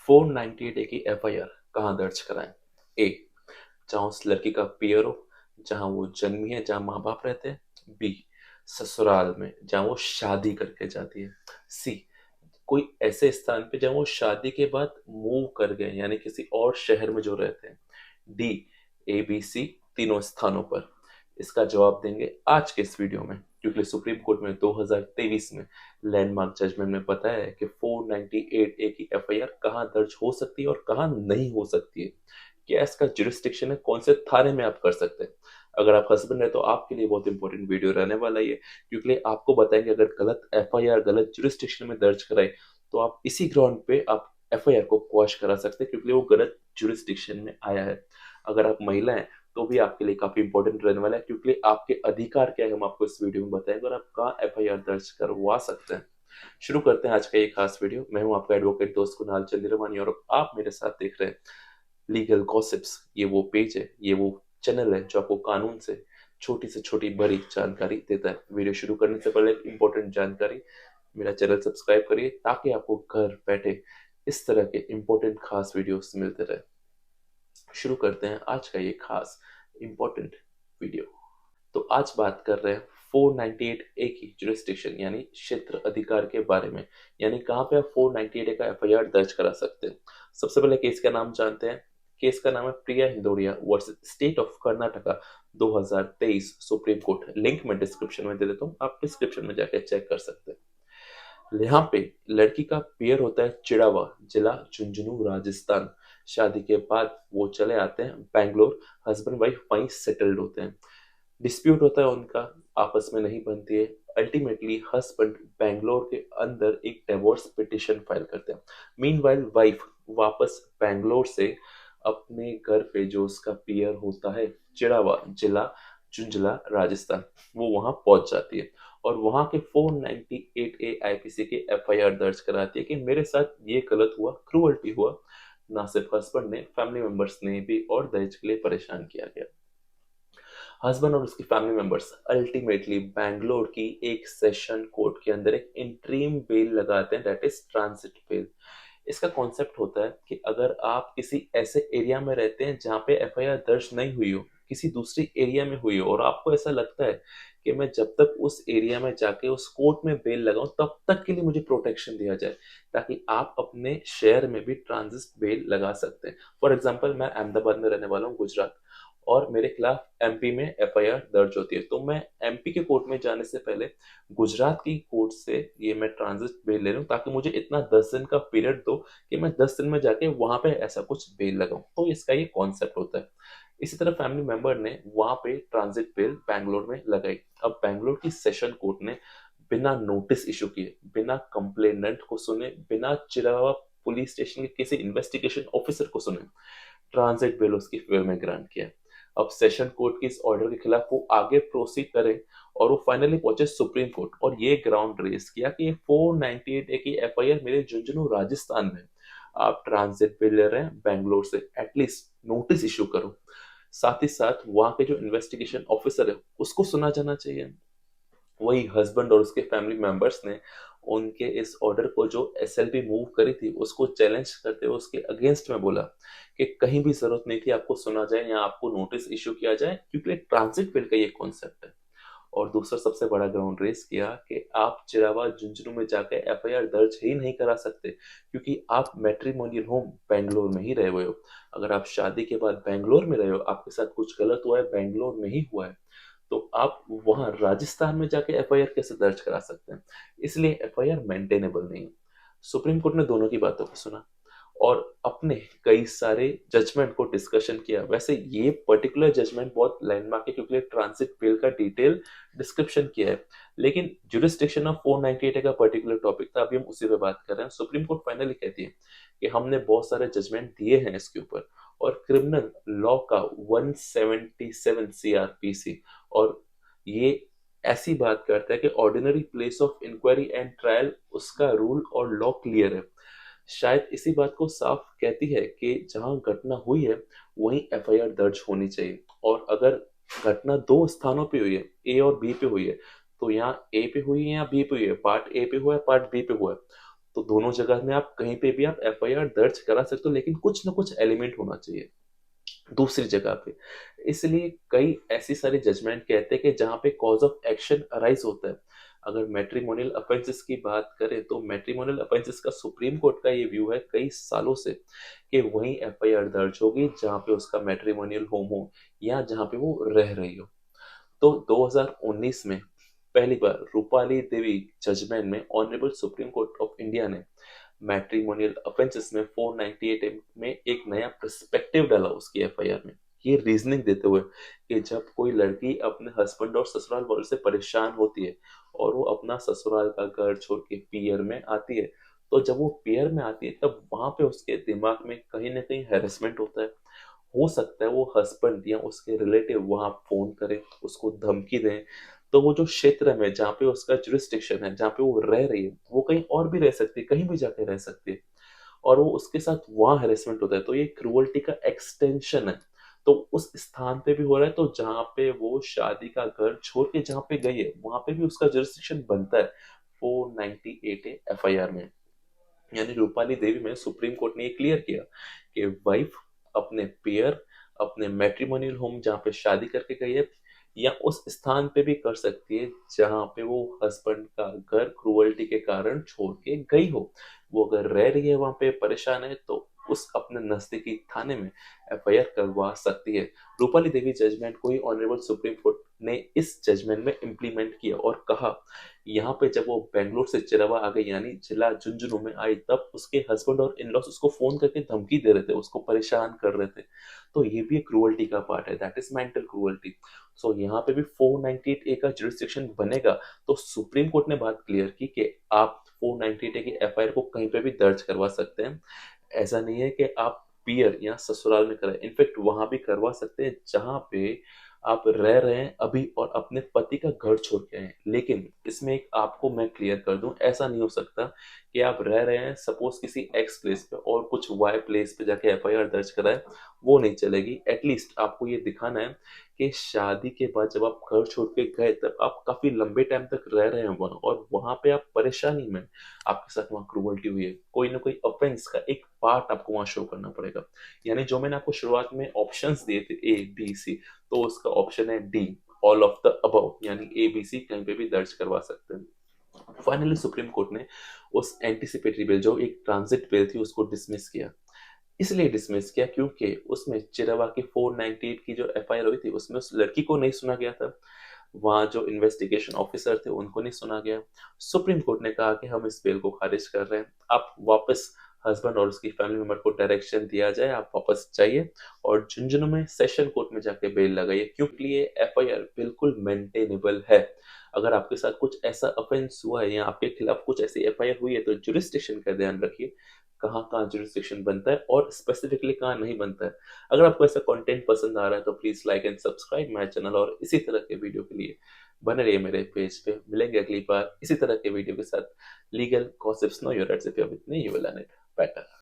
498 ए की एफआईआर कहाँ दर्ज कराएं? ए, जहां उस लड़की का पियर हो, जहां वो जन्मी है, जहां माँ बाप रहते हैं। बी, ससुराल में जहां वो शादी करके जाती है। सी, कोई ऐसे स्थान पे जहां वो शादी के बाद मूव कर गए यानी किसी और शहर में जो रहते हैं। डी, ए बी सी तीनों स्थानों पर। इसका जवाब देंगे आज के इस वीडियो में, क्योंकि सुप्रीम कोर्ट में 2023 में लैंडमार्क जजमेंट में बताया है कि 498 ए की एफआईआर कहाँ दर्ज हो सकती है और कहाँ नहीं हो सकती है, क्या इसका जुरिस्डिक्शन है, कौन से थाने में आप कर सकते हैं। अगर आप हस्बैंड है तो आपके लिए बहुत इंपॉर्टेंट वीडियो रहने वाला है ये, क्योंकि आपको बताएंगे अगर गलत एफआईआर गलत जुरिस्डिक्शन में दर्ज कराए तो आप इसी ग्राउंड पे आप एफआईआर को क्वॉश करा सकते हैं, क्योंकि वो गलत जुरिस्डिक्शन में आया है। अगर आप महिला हैं तो भी आपके लिए काफी इंपॉर्टेंट रहने वाला है, क्योंकि आपके अधिकार क्या है हम आपको इस वीडियो में बताएंगे और आप कहाँ एफआईआर दर्ज करवा सकते हैं। शुरू करते हैं आज का ये खास वीडियो। मैं हूं आपका एडवोकेट दोस्त कुणाल चंद्रमानी और आप मेरे साथ देख रहे हैं लीगल गॉसिप्स। ये वो पेज है, ये वो चैनल है जो आपको कानून से छोटी बड़ी जानकारी देता है। वीडियो शुरू करने से पहले एक इंपॉर्टेंट जानकारी, मेरा चैनल सब्सक्राइब करिए ताकि आपको घर बैठे इस तरह के इंपॉर्टेंट खास वीडियोस मिलते रहे। शुरू करते हैं आज का ये खास इंपॉर्टेंट वीडियो। तो आज बात कर रहे हैं 498 ए की जुरिस्डिक्शन यानी क्षेत्र अधिकार के बारे में, यानी कहाँ पे आप 498 ए का एफआईआर दर्ज करा सकते हैं। सबसे पहले केस का नाम जानते हैं। केस का नाम है Priya Hindoria versus state of Karnataka 2023 supreme court. Link मैं डिस्क्रिप्शन में दे देता हूँ, आप डिस्क्रिप्शन में जाकर चेक कर सकते हैं। यहाँ पे लड़की का पेयर होता है चिड़ावा, जिला झुंझुनू राजस्थान। शादी के बाद वो चले आते हैं बैंगलोर, हस्बैंड वाइफ वहीं सेटल्ड होते हैं। डिस्प्यूट होता है उनका, आपस में नहीं बनती है। अल्टीमेटली हस्बैंड बैंगलोर के अंदर एक डिवोर्स पिटिशन फाइल करते हैं। मीनवाइल वाइफ वापस बैंगलोर से अपने घर पे जो उसका पियर होता है चिड़ावा, जिला झुंझुला राजस्थान, वो वहां पहुंच जाती है और वहां के 498 ए आईपीसी के एफआईआर दर्ज कराती है कि मेरे साथ ये गलत हुआ, क्रूअल्टी हुआ। ना सिर्फ हस्बैंड ने, फैमिली मेंबर्स ने भी और दहेज के लिए परेशान किया गया। हस्बैंड और उसकी फैमिली मेंबर्स अल्टीमेटली बैंगलोर की एक सेशन कोर्ट के अंदर एक इंट्रीम बेल लगाते हैं, दैट इज ट्रांजिट बेल। इसका कॉन्सेप्ट होता है कि अगर आप किसी ऐसे एरिया में रहते हैं जहाँ पे एफआईआर दर्ज नहीं हुई हो, किसी दूसरी एरिया में हुई हो, और आपको ऐसा लगता है कि मैं जब तक उस एरिया में जाके उस कोर्ट में बेल लगाऊं तब तक के लिए मुझे प्रोटेक्शन दिया जाए, ताकि आप अपने शहर में भी ट्रांजिट बेल लगा सकते हैं। फॉर एग्जाम्पल, मैं अहमदाबाद में रहने वाला हूँ, गुजरात, और मेरे खिलाफ एमपी में एफआईआर दर्ज होती है, तो मैं एमपी के कोर्ट में जाने से पहले गुजरात की कोर्ट से ये मैं ट्रांजिट बेल ले लूँ, ताकि मुझे इतना 10 दिन का पीरियड दो कि मैं 10 दिन में जाके वहां पे ऐसा कुछ बेल लगाऊं। तो इसका ये कॉन्सेप्ट होता है। इसी तरह फैमिली मेंबर ने वहां पे ट्रांजिट बेल बैंगलोर में लगाई। अब बैंगलोर की सेशन कोर्ट ने बिना नोटिस इशू किए, बिना कंप्लेनेंट को सुने, बिना चिरावा पुलिस स्टेशन के किसी इन्वेस्टिगेशन ऑफिसर को सुने ट्रांजिट बेल उसकी फेवर में ग्रांट किया। अब सेशन कोर्ट की इस ऑर्डर के खिलाफ वो आगे प्रोसीड करे और वो फाइनली पहुंचे सुप्रीम कोर्ट और ये ग्राउंड रेस किया कि 498 ए की एफआईआर मेरे झुंझुनू राजस्थान में, आप ट्रांजिट पे ले रहे हैं बैंगलोर से, एटलीस्ट नोटिस इशू करो। साथ ही साथ वहां के जो इन्वेस्टिगेशन ऑफिसर है उसको सुना जाना चाहिए। वही हस्बैंड और उसके फैमिली मेंबर्स ने उनके इस ऑर्डर को जो एसएलपी मूव करी थी उसको चैलेंज करते हुए उसके अगेंस्ट में बोला कि कहीं भी जरूरत नहीं थी आपको सुना जाए या आपको नोटिस इशू किया जाए, क्योंकि ट्रांजिट बिल का ये कॉन्सेप्ट है। और दूसरा सबसे बड़ा ग्राउंड रेस किया कि आप चिरावा झुंझुनू में जाकर एफआईआर दर्ज ही नहीं करा सकते, क्योंकि आप मैट्रिमोनियल होम बैंगलोर में ही रहे हुए हो। अगर आप शादी के बाद बैंगलोर में रहे हो, आपके साथ कुछ गलत हुआ है, बैंगलोर में ही हुआ है, तो आप वहां राजस्थान में जाके एफआईआर कैसे दर्ज करा सकते हैं। इसलिए एफआईआर मेंटेनेबल नहीं है। सुप्रीम कोर्ट ने दोनों की बातों को सुना और अपने कई सारे जजमेंट को डिस्कशन किया। वैसे ये पर्टिकुलर जजमेंट बहुत लैंडमार्क है, क्योंकि ट्रांजिट बिल का डिटेल डिस्क्रिप्शन किया है, लेकिन जुरिस्डिक्शन ऑफ 498 का पर्टिकुलर टॉपिक था, अभी हम उसी पे बात कर रहे हैं। सुप्रीम कोर्ट फाइनली कहती है कि हमने बहुत सारे जजमेंट दिए हैं इसके ऊपर, और क्रिमिनल लॉ का 177 सीआरपीसी, और ये ऐसी बात करता है कि ordinary place of inquiry and trial, उसका रूल और लॉ क्लियर है। शायद इसी बात को साफ कहती है कि जहां घटना हुई है वहीं एफआईआर दर्ज होनी चाहिए। और अगर घटना दो स्थानों पे हुई है, ए और बी पे हुई है, तो यहाँ ए पे हुई है या बी पे हुई है, पार्ट ए पे हुआ है, पार्ट बी पे हुआ है, तो दोनों जगह में आप कहीं पे भी आप एफआईआर दर्ज करा सकते हो, लेकिन कुछ ना कुछ एलिमेंट होना चाहिए दूसरी जगह पे। इसलिए कई ऐसी सारी जजमेंट कहते हैं कि जहाँ पे कॉज ऑफ एक्शन अराइज होता है। अगर मैट्रिमोनियल ऑफेंसेस की बात करें तो मैट्रिमोनियल ऑफेंसेस का सुप्रीम कोर्ट का ये व्यू है कई सालों से कि वहीं एफआईआर दर्ज होगी जहाँ पे उसका मैट्रिमोनियल होम हो या जहाँ पे वो रह रही हो। तो 2019 में पहली बार रूपाली देवी जजमेंट में honourable supreme court of India ने मैट्रिमोनियल ऑफेंसेस में 498 में एक नया पर्सपेक्टिव डाला उसकी एफआईआर में। ये रीजनिंग देते हुए कि जब कोई लड़की अपने हस्बैंड और ससुराल वालों से परेशान होती है और वो अपना ससुराल का घर छोड़ के पीयर में आती है, तो जब वो पीयर में आती है तब वहां पे उसके दिमाग में कहीं ना कहीं हैरेसमेंट होता है। हो सकता है वो हस्बैंड या उसके रिलेटिव वहां फोन करें, उसको धमकी दें, तो वो जो क्षेत्र में जहाँ पे उसका जुरिस्डिक्शन है, जहाँ पे वो रह रही है, वो कहीं और भी रह सकती है, कहीं भी जाके रह सकती है, और वो उसके साथ वहां हेरेसमेंट होता है, तो ये क्रूअल्टी का एक्सटेंशन है। तो उस स्थान पे भी हो रहा है, तो जहाँ पे वो शादी का घर छोड़ के जहाँ पे गई है वहां पे भी उसका जुरिस्डिक्शन बनता है 498 एफआईआर में। यानी रूपाली देवी में सुप्रीम कोर्ट ने ये क्लियर किया कि वाइफ अपने पेयर, अपने मैट्रिमोनियल होम जहाँ पे शादी करके गई है, या उस स्थान पे भी कर सकती है जहाँ पे वो हस्बैंड का घर क्रूअल्टी के कारण छोड़ के गई हो। वो अगर रह रही है वहां पे परेशान है, तो उस अपने नजदीकी थाने में एफआईआर करवा सकती है। रूपाली देवी जजमेंट को ही ऑनरेबल सुप्रीम कोर्ट ने इस जजमेंट में इम्प्लीमेंट किया और कहा, यहाँ पे जब वो बेंगलोर से चिरावा आ गई यानी जिला झुंझुनू में आई, तब उसके हस्बैंड और इन लॉस उसको फोन करके धमकी दे रहे थे, उसको परेशान कर रहे थे। तो ये भी एक क्रूअल्टी का पार्ट है, दैट इज मेंटल क्रूअल्टी। सो यहाँ पे भी 498 ए का जुरिस्डिक्शन बनेगा। तो सुप्रीम कोर्ट ने बात क्लियर की कि आप 498 ए की एफआईआर को कहीं पे भी दर्ज करवा सकते हैं। ऐसा नहीं है कि आप पियर या ससुराल में कराएं, इनफेक्ट वहां भी करवा सकते हैं जहां पे आप रह रहे हैं अभी और अपने पति का घर छोड़ के आए हैं। लेकिन इसमें एक आपको मैं क्लियर कर दूं, ऐसा नहीं हो सकता कि आप रह रहे हैं सपोज किसी एक्स प्लेस पे और कुछ वाई प्लेस पे जाके एफआईआर दर्ज कराए, वो नहीं चलेगी। एटलीस्ट आपको ये दिखाना है कि शादी के बाद जब आप घर छोड़ के गए तब आप काफी लंबे टाइम तक रह रहे हैं वहां, और वहां पे आप परेशानी में आपके साथ वहां क्रूअल्टी हुई है, कोई ना कोई ऑफेंस का एक पार्ट आपको वहां शो करना पड़ेगा। यानी जो मैंने आपको शुरुआत में ऑप्शंस दिए थे ए बी सी, तो उसका ऑप्शन है D, all of the above, यानी ए बी सी कहीं पे भी दर्ज करवा सकते हैं। फाइनली सुप्रीम कोर्ट ने उस एंटीसिपेटरी बिल जो एक ट्रांजिट बिल थी उसको डिसमिस किया। इसलिए डिसमिस किया क्योंकि उसमें चिरवा की 498 की जो एफआईआर हुई थी उसमें उस लड़की को नहीं सुना गया था, वहां जो इन्वेस्टिगेशन ऑफिसर थे उनको नहीं सुना गया। सुप्रीम कोर्ट ने कहा कि हम इस बिल को खारिज कर रहे हैं, आप वापस हस्बैंड और उसकी फैमिली मेंबर को डायरेक्शन दिया जाए, आप वापस जाइए और झुंझुनू में सेशन कोर्ट में जाके बेल लगाइए, क्योंकि ये एफआईआर बिल्कुल मेंटेनेबल है। अगर आपके साथ कुछ ऐसा ऑफेंस हुआ है या आपके खिलाफ कुछ ऐसी एफआईआर हुई है, तो जुरिस्डिक्शन का ध्यान रखिए, कहाँ कहाँ जुरिस्डिक्शन बनता है और स्पेसिफिकली कहाँ नहीं बनता है। अगर आपको ऐसा कंटेंट पसंद आ रहा है तो please like and subscribe my channel, और इसी तरह के वीडियो के लिए बने रहिए मेरे पेज पे। मिलेंगे अगली बार इसी तरह के वीडियो के साथ। Legal gossips, know your rights, if you have with me you will learn it better.